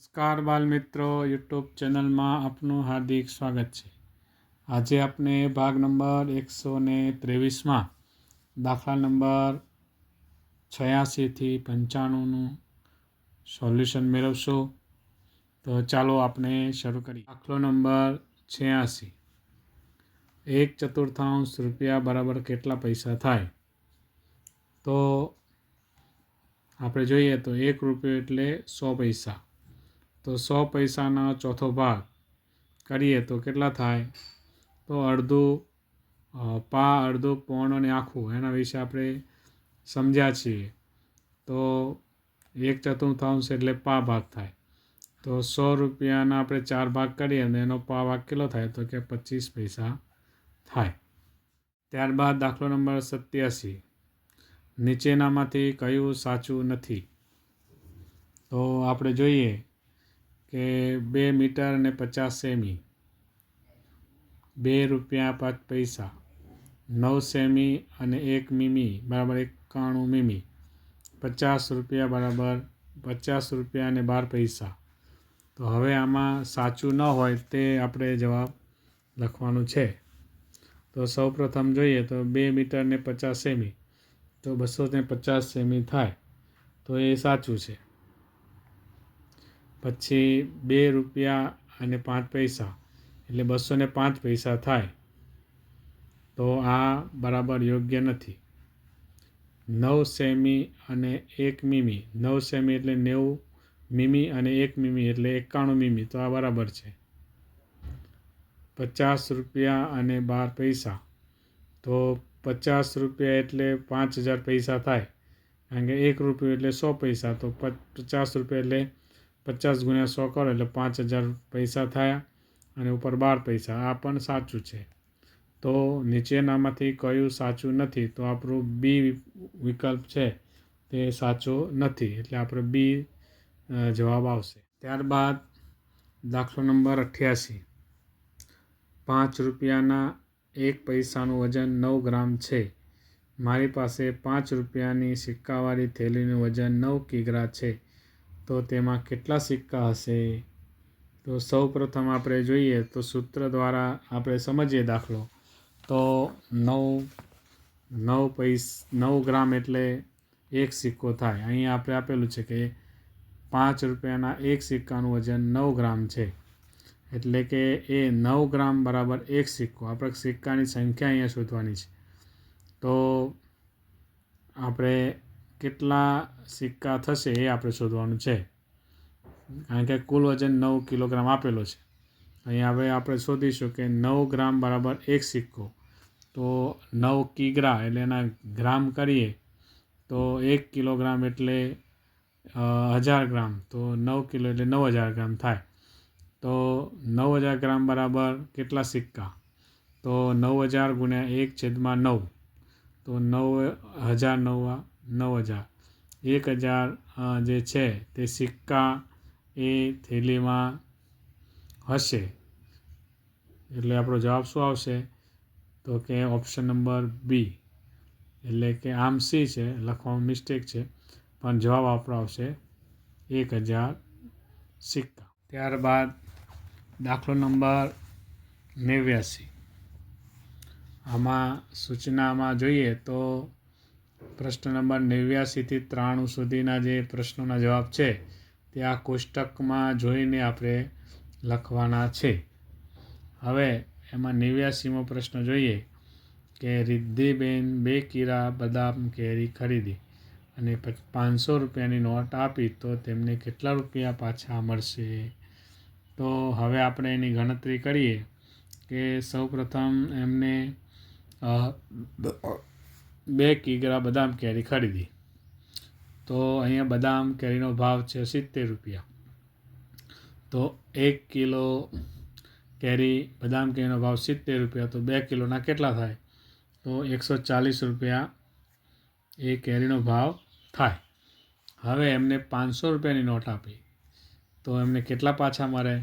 નમસ્કાર બાલ મિત્રો, યુટ્યુબ ચેનલમાં આપનું હાર્દિક સ્વાગત છે। આજે આપણે ભાગ નંબર 123માં દાખલા નંબર 86 થી 95નું સોલ્યુશન મેળવશું। તો ચાલો આપણે શરૂ કરીએ। દાખલો નંબર 86, 1/4 રૂપિયા બરાબર કેટલા પૈસા થાય? તો આપણે જોઈએ તો 1 રૂપિયો એટલે 100 પૈસા। તો 100 પૈસાના ચોથો ભાગ કરીએ તો કેટલા થાય? તો અડધું, પા, અડધું, પોણ અને આખું એના વિશે આપણે સમજ્યા છીએ। તો 1/4 એટલે પા ભાગ થાય। તો 100 રૂપિયાના આપણે 4 ભાગ કરીએ અને એનો પા ભાગ કેટલો થાય? તો કે 25 પૈસા થાય। ત્યારબાદ દાખલો નંબર 87, નીચેનામાંથી કયું સાચું નથી? તો આપણે જોઈએ કે 2 મીટર અને 50 સેમી, 2 રૂપિયા 5 પૈસા, 9 સેમી અને 1 મીમી બરાબર 91 મીમી, 50 રૂપિયા બરાબર 50 રૂપિયા અને 12 પૈસા। તો હવે આમાં સાચું ન હોય તે આપણે જવાબ લખવાનું છે। તો સૌપ્રથમ જોઈએ તો 2 મીટર ને 50 સેમી, તો 250 સેમી થાય, તો એ સાચું છે। પછી 2 રૂપિયા અને 5 પૈસા એટલે 205 પૈસા થાય, તો આ બરાબર યોગ્ય નથી। 9 સેમી અને 1 મીમી, 9 સેમી એટલે 90 મીમી અને 1 મીમી એટલે 91 મીમી, તો આ બરાબર છે। 50 રૂપિયા અને 12 પૈસા, તો 50 રૂપિયા એટલે 5000 પૈસા થાય, કારણ કે 1 રૂપિયો એટલે 100 પૈસા, તો 50 રૂપિયા એટલે 50 ગુણ્યા 100 કરો એટલે 5000 પૈસા થયા અને ઉપર 12 પૈસા, આ પણ સાચું છે। તો નીચેનામાંથી કયું સાચું નથી? તો આપણું બી વિકલ્પ છે તે સાચો નથી, એટલે આપણે બી જવાબ આવશે। ત્યારબાદ દાખલો નંબર 88, 5 રૂપિયાના 1 પૈસાનું વજન 9 ગ્રામ છે। મારી પાસે 5 રૂપિયાની સિક્કાવાળી થેલીનું વજન 9 કિગ્રા છે, તો તેમાં કેટલા સિક્કા હશે? તો સૌ પ્રથમ આપણે જોઈએ તો સૂત્ર દ્વારા આપણે સમજીએ દાખલો, તો 9 ગ્રામ એટલે 1 સિક્કો થાય। અહીંયા આપણે આપેલું છે કે 5 રૂપિયાના 1 સિક્કાનું વજન 9 ગ્રામ છે, એટલે કે એ 9 ગ્રામ બરાબર 1 સિક્કો। આપણે સિક્કાની સંખ્યા અહીંયા શોધવાની છે, તો આપણે કેટલા સિક્કા થશે એ આપણે શોધવાનું છે, કારણ કે કુલ વજન 9 કિલોગ્રામ આપેલો છે। અહીંયા હવે આપણે શોધીશું કે 9 ગ્રામ બરાબર 1 સિક્કો, તો 9 કિગ્રા એટલે એના ગ્રામ કરીએ તો 1 કિલોગ્રામ એટલે 1000 ગ્રામ, તો 9 કિલો એટલે 9000 ગ્રામ થાય। તો 9000 ગ્રામ બરાબર કેટલા સિક્કા? તો 9000 ગુણ્યા 1/9, તો 9000 9000, 1000 જે છે તે સિક્કા એ થેલીમાં હશે, એટલે આપણો જવાબ શું આવશે? તો કે ઓપ્શન નંબર બી, એટલે કે આમ સી છે, લખવામાં મિસ્ટેક છે, પણ જવાબ આપણો આવશે 1000 સિક્કા। ત્યારબાદ દાખલો નંબર 89, આમાં સૂચનામાં જોઈએ તો પ્રશ્ન નંબર 89 થી 93 સુધીના જે પ્રશ્નોના જવાબ છે તે આ કોષ્ટકમાં જોઈને આપણે લખવાના છે। હવે એમાં 89મો પ્રશ્ન જોઈએ કે રિદ્ધિબેન 2 કિલા બદામ કેરી ખરીદી અને 500 રૂપિયાની નોટ આપી, તો તેમને કેટલા રૂપિયા પાછા મળશે? તો હવે આપણે એની ગણતરી કરીએ કે સૌપ્રથમ એમને 2 કિગ્રા બદામ કેરી ખરીદી, તો અહીંયા બદામ કેરીનો ભાવ છે 70 રૂપિયા, તો 1 કિલો કેરી બદામ કેરીનો ભાવ 70 રૂપિયા, તો 2 કિલોના કેટલા થાય? તો 140 રૂપિયા એ કેરીનો ભાવ થાય। હવે એમને 500 રૂપિયાની નોટ આપી, તો એમને કેટલા પાછા મળે?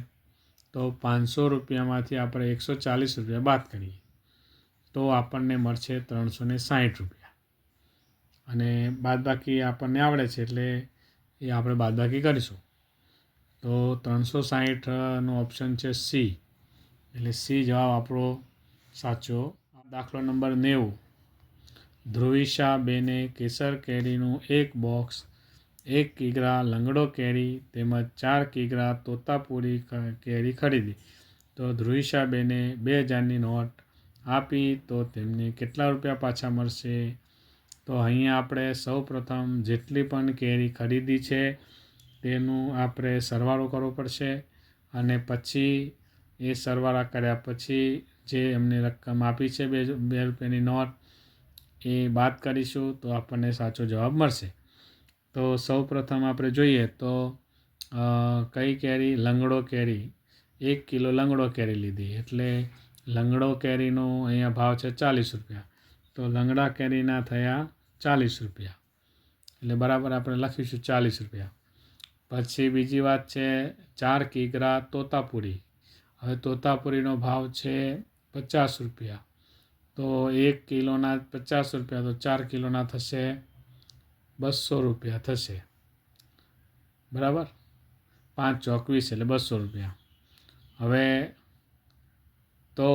તો 500 રૂપિયામાંથી આપણે 140 રૂપિયા બાદ કરીએ તો આપણને મળશે 360 રૂપિયા, અને બાદબાકી આપણને આવડે છે એટલે એ આપણે બાદબાકી કરીશું। તો 360નો ઓપ્શન છે સી, એટલે સી જવાબ આપણો સાચો. દાખલો નંબર 90. ધ્રુવિશાબેને કેસર કેરીનું 1 બોક્સ, 1 કિગ્રા લંગડો કેરી તેમજ 4 કિગ્રા તોતાપુરી કેરી ખરીદી. તો ધ્રુવિશાબેને 2000ની નોટ આપી તો તેમને કેટલા રૂપિયા પાછા મળશે? તો અહીંયા આપણે સૌપ્રથમ જેટલી પણ કેરી ખરીદી છે તેનું આપણે સરવાળો કરવો પડશે, અને પછી એ સરવાળા કર્યા પછી જે એમને રકમ આપી છે 2 રૂપિયાની નોટ એ બાદ કરીશું તો આપણને સાચો જવાબ મળશે. તો સૌપ્રથમ આપણે જોઈએ તો કઈ કેરી? લંગડો કેરી, 1 કિલો લંગડો કેરી લીધી, એટલે લંગડો કેરીનો અહીંયા ભાવ છે 40 રૂપિયા. તો લંગડા કેરીના થયા 40 રૂપિયા, એટલે બરાબર આપણે લખીશું 40 રૂપિયા. પછી બીજી વાત છે 4 કિગ્રા તોતાપુરી. હવે તોતાપુરીનો ભાવ છે 50 રૂપિયા. તો 1 કિલોના 50 રૂપિયા, તો 4 કિલોના થશે 200 રૂપિયા થશે, બરાબર. 5 ચોક 20 એટલે 200 રૂપિયા. હવે તો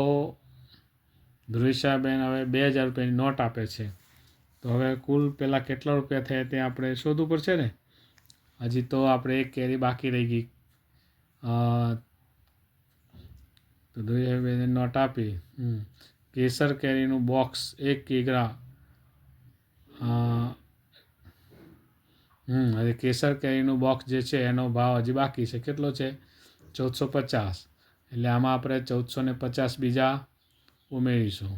ધ્રુવિશાબેન હવે 2000 રૂપિયાની નોટ આપે છે, તો હવે કુલ પહેલાં કેટલા રૂપિયા થયા તે આપણે શોધવું પડશે ને. હજી તો આપણે એક કેરી બાકી રહી ગઈ. તો ધ્રુવિશાબેને નોટ આપી. કેસર કેરીનું બોક્સ 1 કિગ્રા, હવે કેસર કેરીનું બોક્સ જે છે એનો ભાવ હજી બાકી છે. કેટલો છે? 1450. એટલે આમાં આપણે 1450 બીજા ઉમેરીશું,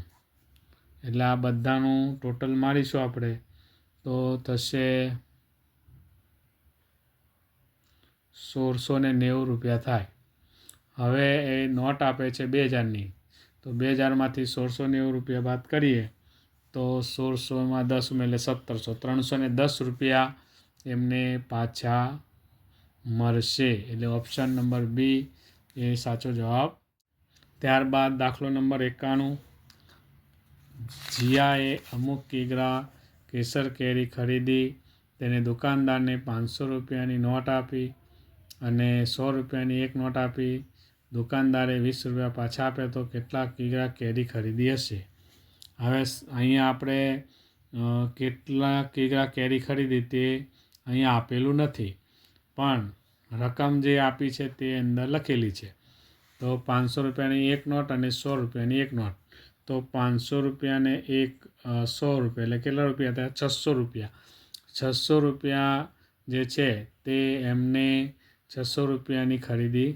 એટલે આ બધાનું ટોટલ મારીશું આપણે તો થશે 1690 રૂપિયા થાય. હવે એ નોટ આપે છે 2000ની, તો 2000માંથી 1690 રૂપિયા બાદ કરીએ તો 1600માં 10 ઉમેરીએ એટલે 1700, 310 રૂપિયા એમને પાછા મળશે, એટલે ઓપ્શન નંબર બી એ સાચો જવાબ. ત્યારબાદ દાખલો નંબર 91. જીયાએ અમુક કિગ્રા કેસર કેરી ખરીદી, તેને દુકાનદારને 500 રૂપિયાની નોટ આપી અને 100 રૂપિયાની એક નોટ આપી. દુકાનદારે 20 રૂપિયા પાછા આપ્યા તો કેટલા કિગ્રા કેરી ખરીદી હશે? હવે અહીંયા આપણે કેટલા કિગ્રા કેરી ખરીદી તે અહીંયા આપેલું નથી, પણ રકમ જે આપી છે તે અંદર લખેલી છે. તો 500 રૂપિયાની એક નોટ અને 100 રૂપિયાની એક નોટ, તો 500 રૂપિયાને એક 100 રૂપિયા એટલે કેટલા રૂપિયા થયા? 600 રૂપિયા. 600 રૂપિયા જે છે તે એમને 600 રૂપિયાની ખરીદી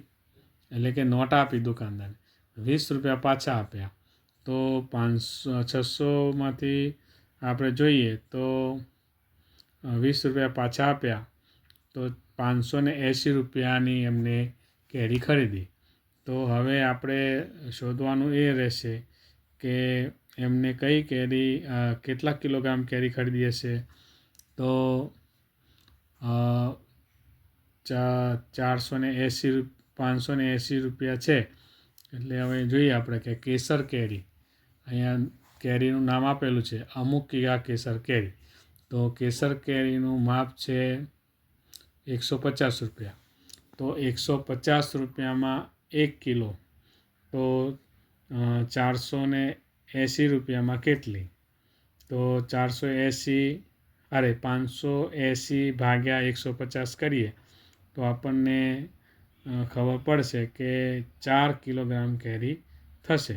એટલે કે નોટ આપી દુકાનદારને, 20 રૂપિયા પાછા આપ્યા. તો 600માંથી આપણે જોઈએ તો 20 રૂપિયા પાછા આપ્યા તો 580 રૂપિયાની એમને કેરી ખરીદી. તો હવે આપણે શોધવાનું એ રહેશે કે એમને કઈ કેરી કેટલા કિલોગ્રામ કેરી ખરીદી હશે. તો 480 580 રૂપિયા છે, એટલે હવે જોઈએ આપણે કે કેસર કેરી, અહીંયા કેરીનું નામ આપેલું છે અમુક કિગ્રા કેસર કેરી, તો કેસર કેરીનું માપ છે 150 રૂપિયા. તો 150 રૂપિયામાં 1 કિલો, તો 480 રૂપિયામાં કેટલી? તો 580 ભાગ્યા 150 કરીએ તો આપણને ખબર પડશે કે 4 કિલોગ્રામ કેરી થશે,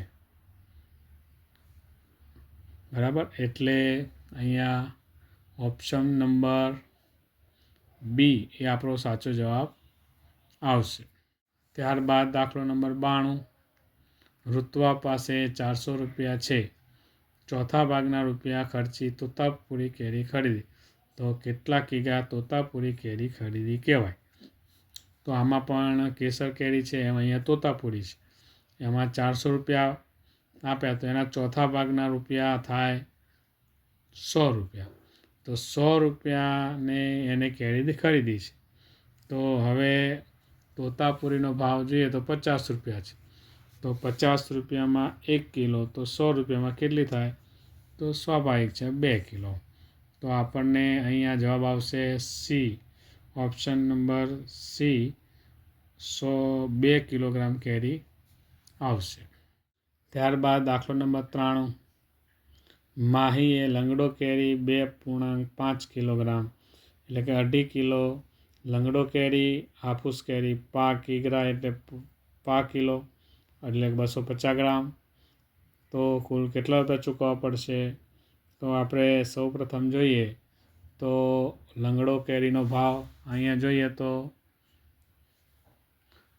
બરાબર. એટલે અહીંયા ઓપ્શન નંબર બી એ આપણો સાચો જવાબ આવશે. ત્યારબાદ દાખલો નંબર 92. ઋત્વા પાસે 400 રૂપિયા છે, ચોથા ભાગના રૂપિયા ખર્ચી તોતાપુરી કેરી ખરીદી, તો કેટલા કિગ્રા તોતાપુરી કેરી ખરીદી કહેવાય? તો આમાં પણ કેસર કેરી છે, એમાં અહીંયા તોતાપુરી છે, એમાં 400 રૂપિયા આપ્યા તો એના ચોથા ભાગના રૂપિયા થાય 100 રૂપિયા. તો 100 રૂપિયાને એને કેરી ખરીદી છે. તો હવે તોતાપુરીનો ભાવ જોઈએ તો 50 રૂપિયા છે, તો 50 રૂપિયામાં 1 કિલો, તો 100 રૂપિયામાં કેટલી થાય? તો સ્વાભાવિક છે 2 કિલો. તો આપણને અહીંયા જવાબ આવશે C, option number C 2 kilogram કેરી આવશે. ત્યારબાદ દાખલો નંબર 93, માહીએ લંગડો કેરી 2.5 કિલોગ્રામ એટલે કે 2.5 કિલો લંગડો કેરી, હાફૂસ કેરી 5 કિગ્રા એટલે 5 કિલો એટલે 250 ગ્રામ. તો કુલ કેટલા રૂપિયા ચૂકવવા પડશે? તો આપણે સૌપ્રથમ જોઈએ તો લંગડો કેરીનો ભાવ અહીંયા જોઈએ તો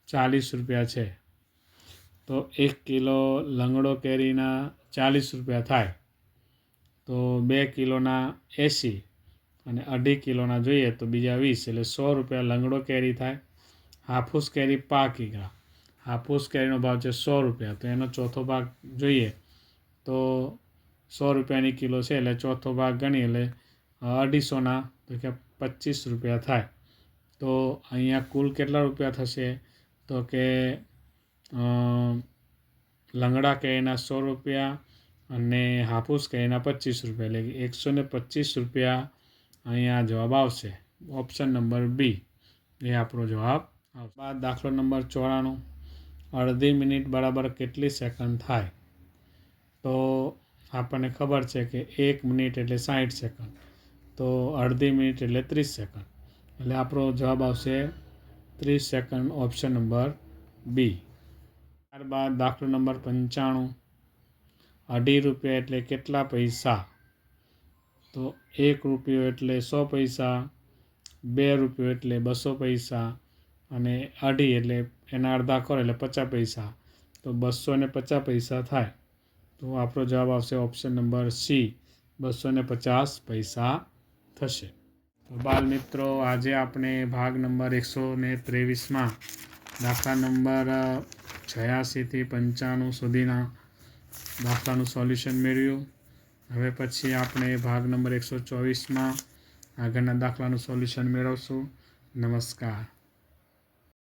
40 રૂપિયા છે. તો 1 કિલો લંગડો કેરીના 40 રૂપિયા થાય. તો 2 કિલોના 80 અને 2.5 કિલોના જોઈએ તો બીજા 20 એટલે 100 રૂપિયા લંગડો કેરી થાય. હાફૂસ કેરી 5 કિગ્રા, હાફૂસ કેરીનો ભાવ છે 100 રૂપિયા. તો એનો ચોથો ભાગ જોઈએ તો 100 રૂપિયાની કિલો છે એટલે ચોથો ભાગ ગણી એટલે 250ના તો કે 25 રૂપિયા થાય. તો અહીંયા કુલ કેટલા રૂપિયા થશે? તો કે લંગડા કેરીના 100 રૂપિયા અને હાફૂસ કેરીના 25 રૂપિયા એટલે કે 125 રૂપિયા અહીંયા જવાબ આવશે. ઓપ્શન નંબર બી એ આપણો જવાબ આવશે. બાદ દાખલો નંબર 94, અડધી મિનિટ બરાબર કેટલી સેકન્ડ થાય? તો આપણને ખબર છે કે 1 મિનિટ એટલે 60 સેકન્ડ. તો અડધી મિનિટ એટલે 30 સેકન્ડ એટલે આપણો જવાબ આવશે 30 સેકન્ડ. ઓપ્શન નંબર બી. ત્યારબાદ દાખલો નંબર 95, 2.5 રૂપિયા એટલે કેટલા પૈસા? તો 1 રૂપિયો એટલે 100 પૈસા, 2 રૂપિયો એટલે 200 પૈસા અને 2.5 એટલે એના અડધા કરો એટલે 50 પૈસા. તો 250 પૈસા થાય. તો આપણો જવાબ આવશે ઓપ્શન નંબર સી, 250 પૈસા થશે. તો બાળ મિત્રો, આજે આપણે ભાગ નંબર 123માં દાખલા નંબર 86થી 95 સુધીના દાખલાનું સોલ્યુશન મેળવ્યું. હવે પછી આપણે ભાગ નંબર 124માં આગળના દાખલાનું સોલ્યુશન મેળવશું. નમસ્કાર.